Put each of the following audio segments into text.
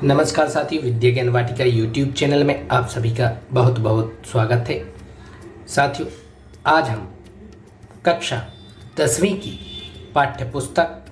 नमस्कार साथियों, विद्या ज्ञान वाटिका यूट्यूब चैनल में आप सभी का बहुत बहुत स्वागत है। साथियों, आज हम कक्षा 10वीं की पाठ्यपुस्तक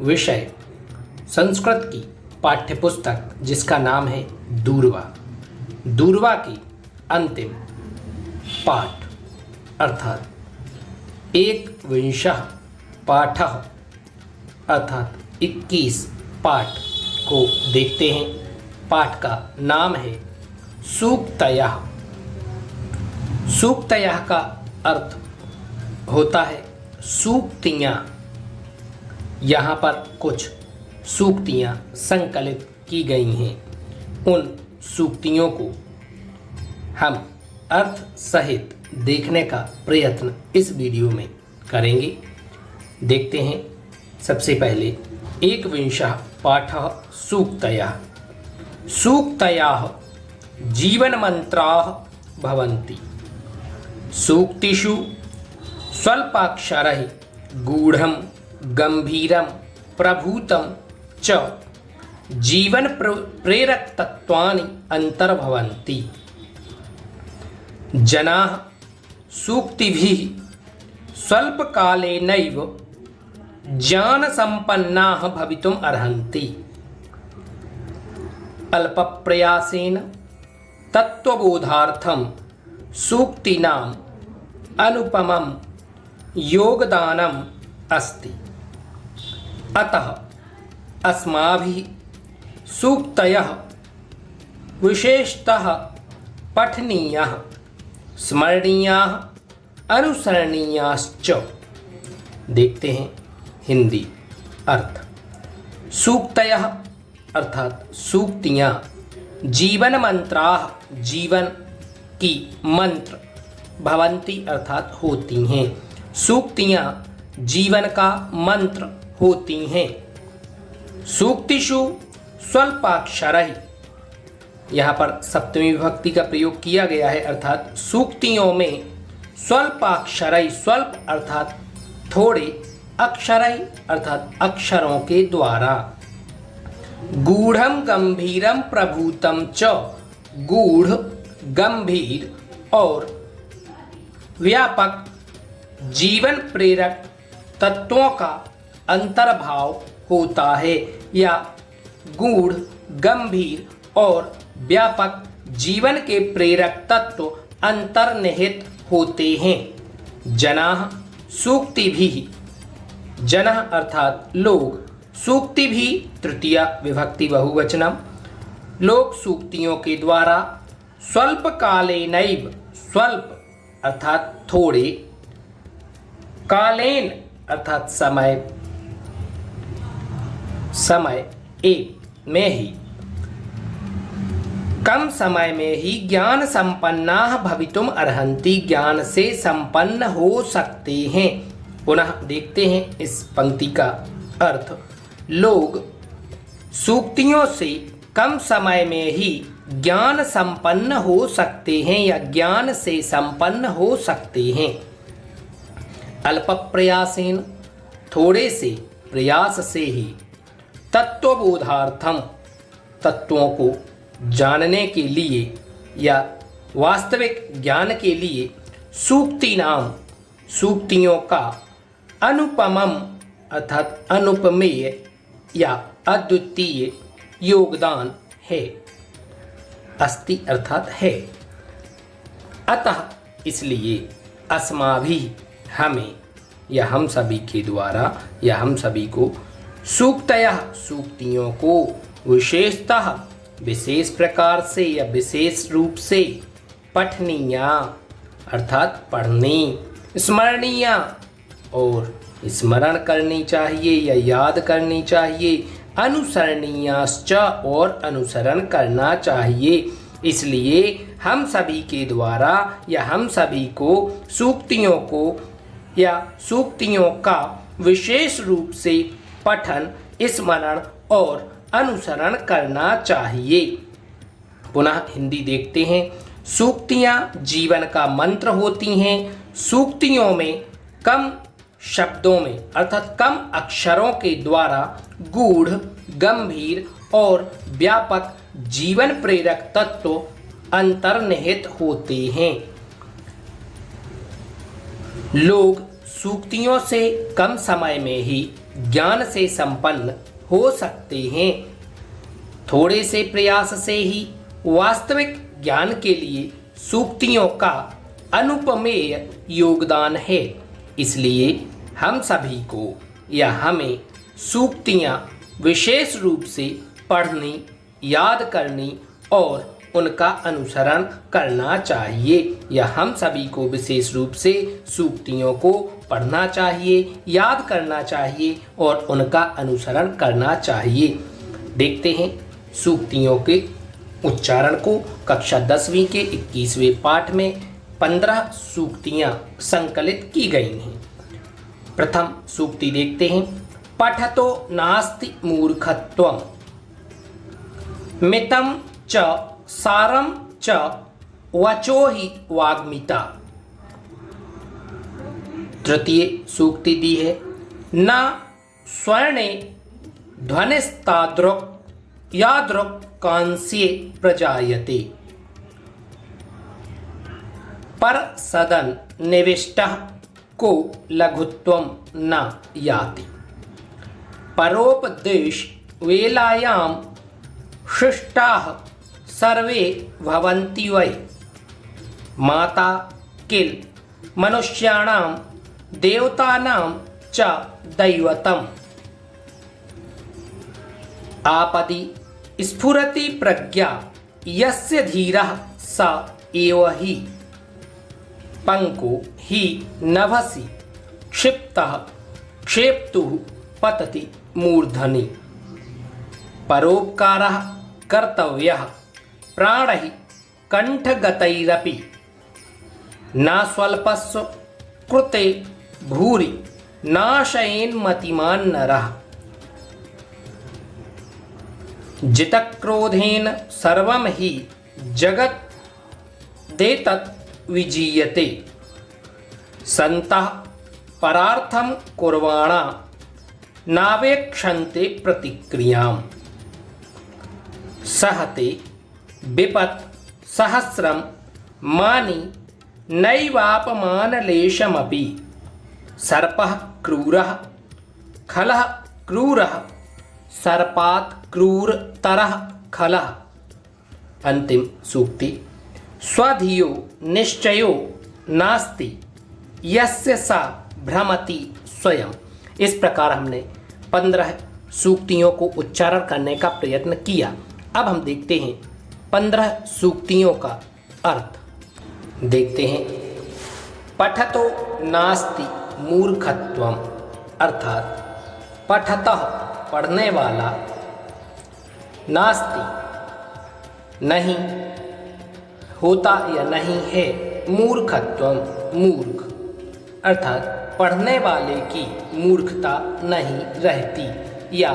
विषय संस्कृत की पाठ्यपुस्तक जिसका नाम है दूरवा की अंतिम पाठ अर्थात एकविंशः पाठः अर्थात 21 पाठ को देखते हैं। पाठ का नाम है सूक्तयः। सूक्तयः का अर्थ होता है सूक्तियाँ। यहाँ पर कुछ सूक्तियाँ संकलित की गई हैं। उन सूक्तियों को हम अर्थ सहित देखने का प्रयत्न इस वीडियो में करेंगे। देखते हैं। सबसे पहले एकविंशः पाठः सूक्तयः। सूक्तयः जीवनमन्त्राः भवन्ति। सूक्तिषु स्वल्पाक्षरैः गूढं गम्भीरं प्रभूतं च जीवन प्रेरकतत्त्वानि अन्तर्भवन्ति। जनाः सूक्तिभिः स्वल्पकालेनैव ज्ञानसम्पन्नाः भवितुम् अर्हन्ति। अल्पप्रयासेन तत्त्वबोधार्थं सूक्तीनाम् अनुपमं योगदानम् अस्ति। अतः अस्माभिः सूक्तयः विशेषतः पठनीयाः, स्मरणीयाः, अनुसरणीयाश्च। देखते हैं हिंदी अर्थ। सूक्तयः अर्थात सूक्तियाँ, जीवन मंत्राः जीवन की मंत्र, भवन्ति अर्थात होती हैं। सूक्तियाँ जीवन का मंत्र होती हैं। सूक्तिषु स्वल्पाक्षरैः, यहाँ पर सप्तमी विभक्ति का प्रयोग किया गया है अर्थात सूक्तियों में स्वल्पाक्षरैः, स्वल्प अर्थात थोड़े, अक्षरैः अर्थात अक्षरों के द्वारा, गूढ़ं गंभीरं प्रभूतं च, गूढ़, गंभीर और व्यापक जीवन प्रेरक तत्वों का अंतर्भाव होता है, या गूढ़, गंभीर और व्यापक जीवन के प्रेरक तत्व अंतर्निहित होते हैं। जनाः सूक्तिभिः, जनः अर्थात लोग, सूक्ति भी तृतीया विभक्ति बहुवचनम, लोग सूक्तियों के द्वारा स्वल्प कालेनैव, स्वल्प अर्थात थोड़े, कालेन अर्थात समय, समय एक में ही, कम समय में ही ज्ञान संपन्नाः भवितुम अर्हन्ति, ज्ञान से संपन्न हो सकते हैं। पुनः देखते हैं इस पंक्ति का अर्थ। लोग सूक्तियों से कम समय में ही ज्ञान संपन्न हो सकते हैं या ज्ञान से संपन्न हो सकते हैं। अल्प प्रयासेन, थोड़े से प्रयास से ही, तत्वबोधार्थम, तत्वों को जानने के लिए या वास्तविक ज्ञान के लिए, सूक्ति नाम, सूक्तियों का, अनुपमम अर्थात अनुपमेय या अद्वितीय योगदान है, अस्ति अर्थात है। अतः इसलिए अस्माभिः, हमें या हम सभी के द्वारा या हम सभी को, सूक्तयः सूक्तियों को, विशेषतः विशेष प्रकार से या विशेष रूप से, पठनीया अर्थात पढ़नी, स्मरणीया और स्मरण करनी चाहिए या याद करनी चाहिए, अनुसरणीयाश्च और अनुसरण करना चाहिए। इसलिए हम सभी के द्वारा या हम सभी को सूक्तियों को या सूक्तियों का विशेष रूप से पठन, स्मरण और अनुसरण करना चाहिए। पुनः हिंदी देखते हैं। सूक्तियाँ जीवन का मंत्र होती हैं। सूक्तियों में कम शब्दों में अर्थात कम अक्षरों के द्वारा गूढ़, गंभीर और व्यापक जीवन प्रेरक तत्व अंतर्निहित होते हैं। लोग सूक्तियों से कम समय में ही ज्ञान से संपन्न हो सकते हैं। थोड़े से प्रयास से ही वास्तविक ज्ञान के लिए सूक्तियों का अनुपमेय योगदान है। इसलिए हम सभी को या हमें सूक्तियाँ विशेष रूप से पढ़नी, याद करनी और उनका अनुसरण करना चाहिए। या हम सभी को विशेष रूप से सूक्तियों को पढ़ना चाहिए, याद करना चाहिए और उनका अनुसरण करना चाहिए। देखते हैं सूक्तियों के उच्चारण को। कक्षा 10वीं के 21वें पाठ में 15 सूक्तियाँ संकलित की गई हैं। प्रथम सूक्ति देखते हैं। पठतो नास्ति मूर्खत्वम् मितं च सारं च वचो हि वाग्मिता। तृतीय सूक्ति दी है। न स्वर्णे ध्वनिस्तादृक् यादृक् कांस्ये प्रजायते पर सदन निविष्टः को लघुत्वं न याति। परोपदेश वेलायां शिष्टाः सर्वे भवन्ति वै माता किल मनुष्याणां देवतानां च दैवतम्। आपदि स्फुरति प्रज्ञा यस्य धीरः स एव हि पंको हि नभसि क्षिप्तः क्षेप्तुः पतति मूर्धनि। परोपकारः कर्तव्यः प्राणैः कंठगतैरपि न स्वल्पस्य कृते भूरि नाशयेन् मतिमान् नरः। जितक्रोधेन सर्वं हि जगत् देतत् विजीयते सन्तः परार्थं कुर्वाणा नावेक्षन्ते प्रतिक्रियाम्। सहते विपत् सहस्रं मानि नैवापमानलेशमपि सर्पः क्रूरः खलः क्रूरः सर्पात् क्रूरतरः खलः। अंतिम सूक्ति। स्वधियो निश्चयो नास्ति यस्य सा भ्रमति स्वयं। इस प्रकार हमने 15 सूक्तियों को उच्चारण करने का प्रयत्न किया। अब हम देखते हैं 15 सूक्तियों का अर्थ। देखते हैं। पठतो नास्ति मूर्खत्वम् अर्थात पठतः पढ़ने वाला, नास्ति नहीं होता या नहीं है, मूर्खत्वम् मूर्ख अर्थात पढ़ने वाले की मूर्खता नहीं रहती या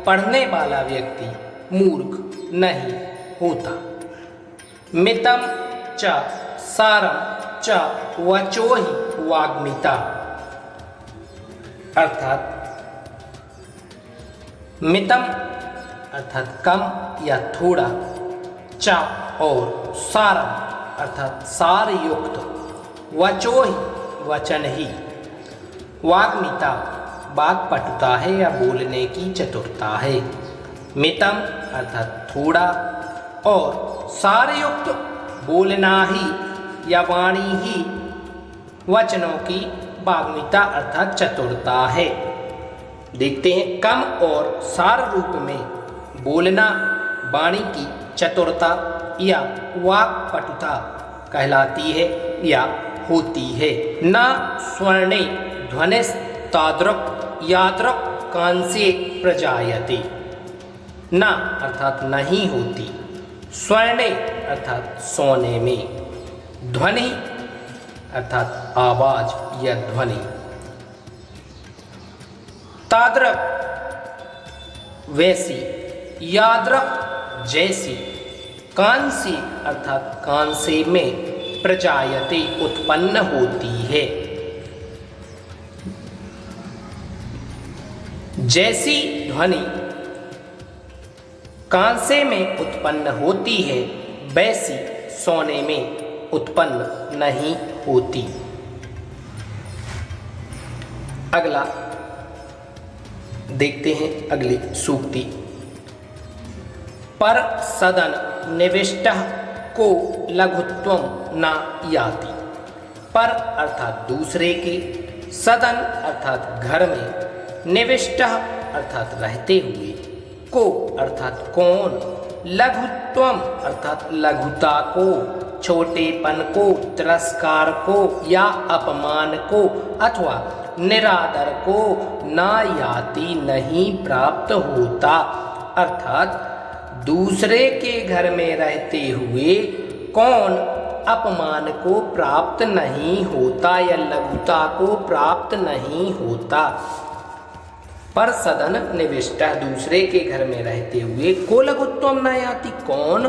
पढ़ने वाला व्यक्ति मूर्ख नहीं होता। मितं च सारं च वचो हि वाग्मिता अर्थात मितम अर्थात कम या थोड़ा, च और सारम अर्थात सार युक्त, वचो ही वचन ही, वाग्मिता वाक्पटुता है या बोलने की चतुरता है। मितम अर्थात थोड़ा और सारयुक्त बोलना ही या वाणी ही वचनों की वाग्मिता अर्थात चतुरता है। देखते हैं। कम और सार रूप में बोलना वाणी की चतुरता या वाक्पटुता कहलाती है या होती है। न स्वर्णे ध्वनिस्तादृक् यादृक् कांस्ये प्रजायते। न अर्थात नहीं होती, स्वर्णे अर्थात सोने में, ध्वनि अर्थात आवाज या ध्वनि, तादृक् वैसी, यादृक् जैसी, कांस्य अर्थात कांसे में, प्रजायते उत्पन्न होती है। जैसी ध्वनि कांसे में उत्पन्न होती है वैसी सोने में उत्पन्न नहीं होती। अगला देखते हैं अगली सूक्ति। पर सदन निविष्टः को लघुत्वं न याति। पर अर्थात दूसरे के, सदन अर्थात घर में, निविष्टः अर्थात रहते हुए, को अर्थात कौन, लघुत्वम अर्थात लघुता को, छोटेपन को, तिरस्कार को या अपमान को अथवा निरादर को ना याति नहीं प्राप्त होता। अर्थात दूसरे के घर में रहते हुए कौन अपमान को प्राप्त नहीं होता या लघुता को प्राप्त नहीं होता। पर सदन निविष्टः दूसरे के घर में रहते हुए को लघुत्वम न याति, कौन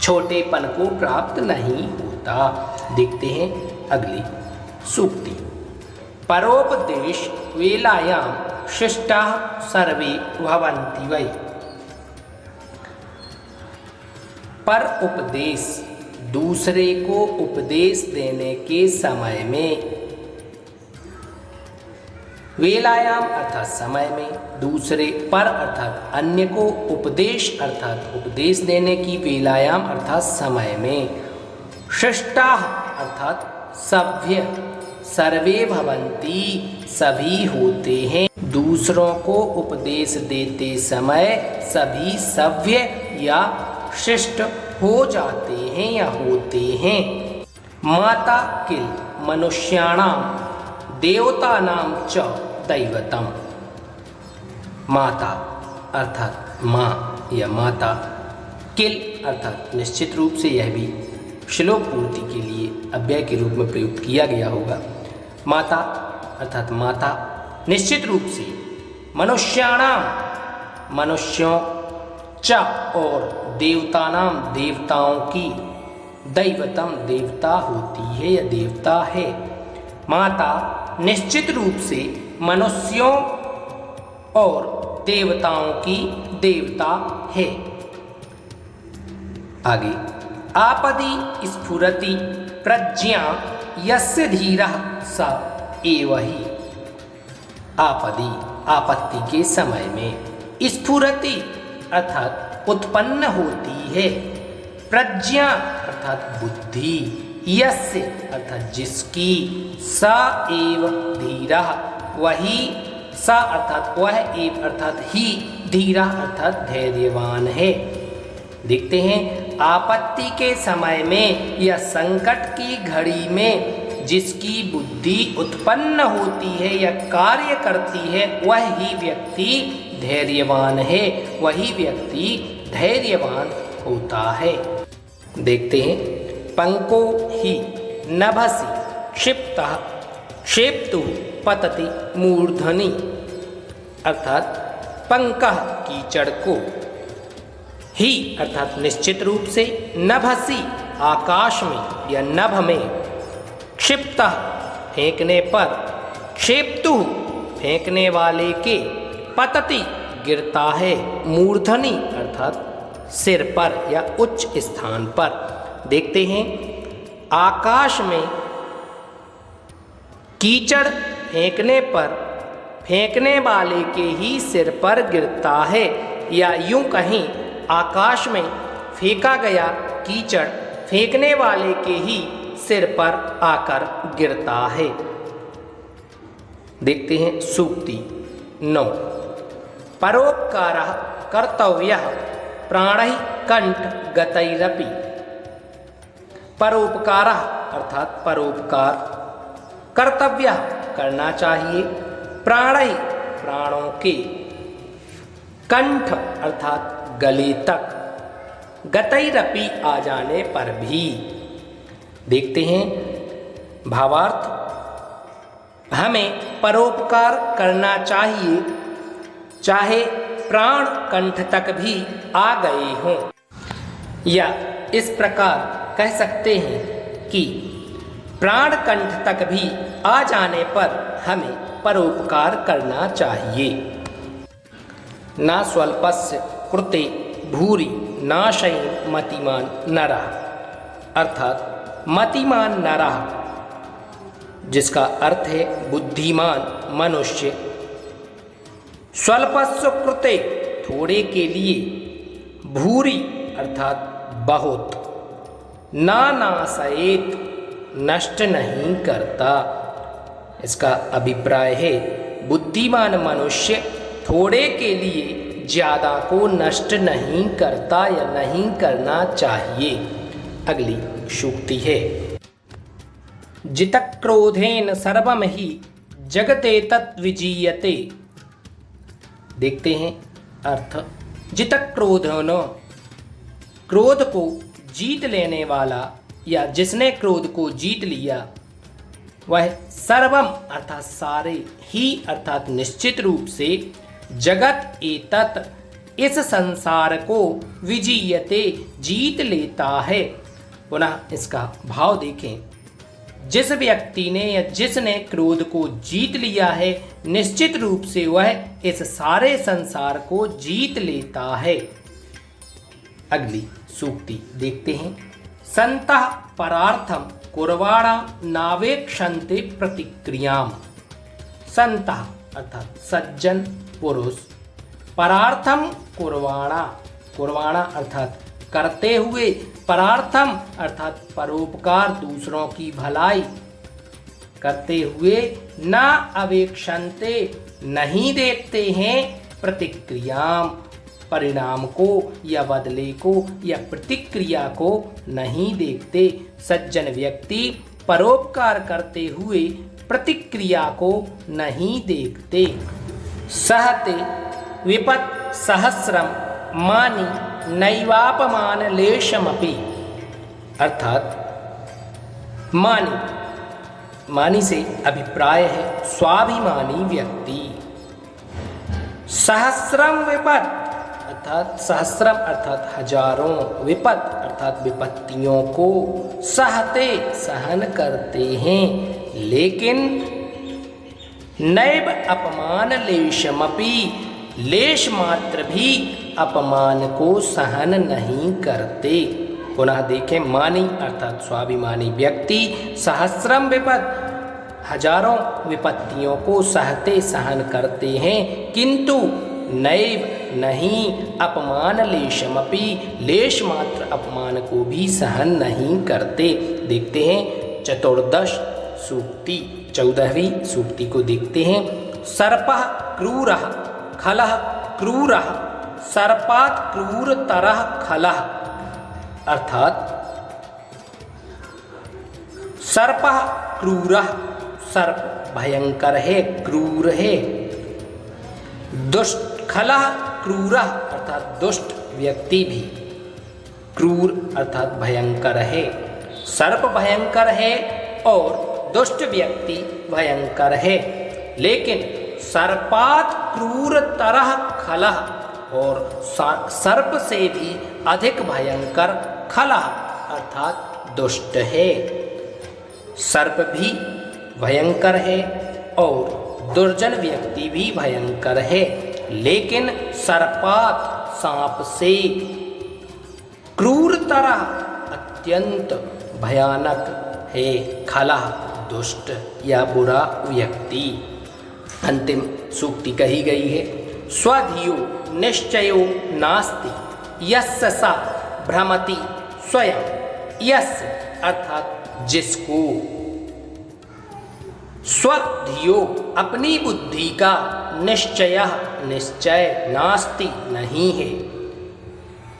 छोटेपन को प्राप्त नहीं होता। देखते हैं अगली सूक्ति। परोपदेश वेलायाम शिष्टाः सर्वे भवन्ति वै। पर उपदेश दूसरे को उपदेश देने के समय में, वेलायाम अर्थात समय में, दूसरे पर अर्थात अन्य को, उपदेश अर्थात उपदेश देने की, वेलायाम अर्थात समय में, शिष्टाः अर्थात सभ्य, सर्वे भवन्ति सभी होते हैं। दूसरों को उपदेश देते समय सभी सभ्य या शिष्ट हो जाते हैं या होते हैं। माता किल मनुष्याणाम देवतानां च दैवतम। माता अर्थात माँ या माता, किल अर्थात निश्चित रूप से, यह भी श्लोक पूर्ति के लिए अव्यय के रूप में प्रयुक्त किया गया होगा। माता अर्थात माता, निश्चित रूप से, मनुष्याणाम मनुष्यों, च और देवतानाम देवताओं की, दैवतम देवता होती है या देवता है। माता निश्चित रूप से मनुष्यों और देवताओं की देवता है। आगे, आपदि स्फुरति प्रज्ञा यस्य धीरः स एव ही। आपदि आपत्ति के समय में, स्फुरति अर्थात उत्पन्न होती है, प्रज्ञा अर्थात बुद्धि, यस्य अर्थात जिसकी, स एव धीरः वही, स अर्थात वह, एव अर्थात ही, धीरः अर्थात धैर्यवान है। देखते हैं, आपत्ति के समय में या संकट की घड़ी में जिसकी बुद्धि उत्पन्न होती है या कार्य करती है वह ही व्यक्ति धैर्यवान है, वही व्यक्ति धैर्यवान होता है। देखते हैं, पंको ही नभसि क्षिप्तः क्षेप्तुः पतति मूर्धनि। अर्थात पंकः कीचड़ को, ही अर्थात निश्चित रूप से, नभसि आकाश में या नभ में, क्षिप्तः फेंकने पर, क्षेप्तुः फेंकने वाले के, पतति गिरता है, मूर्धनि अर्थात सिर पर या उच्च स्थान पर। देखते हैं, आकाश में कीचड़ फेंकने पर फेंकने वाले के ही सिर पर गिरता है, या यूं कहीं आकाश में फेंका गया कीचड़ फेंकने वाले के ही सिर पर आकर गिरता है। देखते हैं सूक्ति 9। परोपकारः कर्तव्यः प्राणैः कंठ गतैरपि। परोपकारः अर्थात परोपकार, कर्तव्य करना चाहिए, प्राणैः प्राणों के, कंठ अर्थात गले तक, गतैरपि आ जाने पर भी। देखते हैं भावार्थ, हमें परोपकार करना चाहिए चाहे प्राण कंठ तक भी आ गए हों, या इस प्रकार कह सकते हैं कि प्राण कंठ तक भी आ जाने पर हमें परोपकार करना चाहिए। न स्वल्पस्य कृते भूरि नाशयन् मतिमान नरः, अर्थात मतिमान नरः जिसका अर्थ है बुद्धिमान मनुष्य, स्वल्पस्य कृते थोड़े के लिए, भूरि अर्थात बहुत, ना नाशयेत नष्ट नहीं करता। इसका अभिप्राय है बुद्धिमान मनुष्य थोड़े के लिए ज्यादा को नष्ट नहीं करता या नहीं करना चाहिए। अगली सूक्ति है, जितक्रोधेन सर्वम ही जगतेतत् विजीयते। देखते हैं अर्थ। जितक्रोधेन, क्रोध को जीत लेने वाला या जिसने क्रोध को जीत लिया, वह सर्वम अर्थात सारे, ही अर्थात निश्चित रूप से, जगत एतत् इस संसार को, विजीयते जीत लेता है। पुनः इसका भाव देखें, जिस व्यक्ति ने या जिसने क्रोध को जीत लिया है, निश्चित रूप से वह इस सारे संसार को जीत लेता है। अगली सूक्ति देखते हैं, संतः परार्थम कुर्वाणा नावेक्षन्ते प्रतिक्रियाम। संतः अर्थात सज्जन पुरुष, परार्थम कुर्वाणा, कुर्वाणा अर्थात करते हुए, परार्थम अर्थात परोपकार, दूसरों की भलाई करते हुए, ना अवेक्षन्ते नहीं देखते हैं, प्रतिक्रियाम परिणाम को या बदले को या प्रतिक्रिया को नहीं देखते। सज्जन व्यक्ति परोपकार करते हुए प्रतिक्रिया को नहीं देखते। सहते विपत् सहस्रम मानि नैवापमान लेशमपि, अर्थात मानी से अभिप्राय है स्वाभिमानी व्यक्ति। सहस्रम विपत् अर्थात सहस्रम अर्थात हजारों, विपत् अर्थात विपत्तियों को, सहते सहन करते हैं, लेकिन नैव अपमान लेशमपि, लेश मात्र भी अपमान को सहन नहीं करते। पुनः देखें, मानी अर्थात स्वाभिमानी व्यक्ति, सहस्रम विपत् हजारों विपत्तियों को सहते सहन करते हैं, किंतु नैव नहीं, अपमान लेशमपि लेश मात्र अपमान को भी सहन नहीं करते। देखते हैं चतुर्दश सूक्ति, 14वीं सूक्ति को देखते हैं। सर्पः क्रूरः खलः क्रूरः सर्पात् क्रूरतरः खलः, अर्थात सर्पः क्रूरः, सर्प भयंकर है, क्रूर है। दुष्ट, खलः क्रूरः अर्थात दुष्ट व्यक्ति भी, क्रूर अर्थात भयंकर है। सर्प भयंकर है और दुष्ट व्यक्ति भयंकर है, लेकिन सर्पात् क्रूरतरः खलः, और सर्प से भी अधिक भयंकर खलः अर्थात दुष्ट है। सर्प भी भयंकर है और दुर्जन व्यक्ति भी भयंकर है, लेकिन सर्पात सांप से, क्रूरतरः अत्यंत भयानक है, खलः दुष्ट या बुरा व्यक्ति। अंतिम सूक्ति कही गई है, स्वधियो निश्चयो नास्ति यस्य सा भ्रमति स्वयं। यस्य अर्थात जिसको, स्वधियो अपनी बुद्धि का, निश्चय निश्चय, नास्ति नहीं है,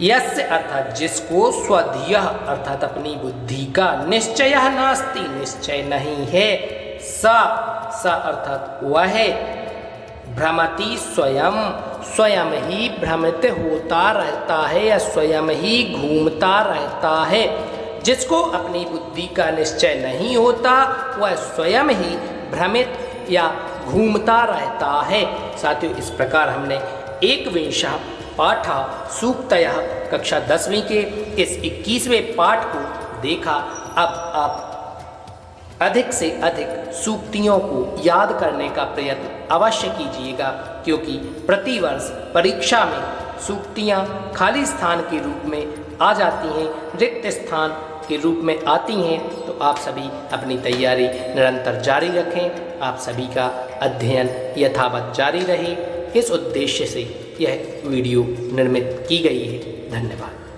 यस्य अर्थात जिसको, स्वधिय अर्थात अपनी बुद्धि का, निश्चय नास्ति निश्चय नहीं है, सा अर्थात वह, भ्रमति स्वयं स्वयं ही भ्रमित होता रहता है या स्वयं ही घूमता रहता है। जिसको अपनी बुद्धि का निश्चय नहीं होता वह स्वयं ही भ्रमित या घूमता रहता है। साथियों, इस प्रकार हमने एकविंशः पाठः सूक्तयः कक्षा 10वीं के इस 21वें पाठ को देखा। अब आप अधिक से अधिक सूक्तियों को याद करने का प्रयत्न अवश्य कीजिएगा, क्योंकि प्रतिवर्ष परीक्षा में सूक्तियाँ खाली स्थान के रूप में आ जाती हैं, रिक्त स्थान के रूप में आती हैं। तो आप सभी अपनी तैयारी निरंतर जारी रखें, आप सभी का अध्ययन यथावत जारी रहे, इस उद्देश्य से यह वीडियो निर्मित की गई है। धन्यवाद।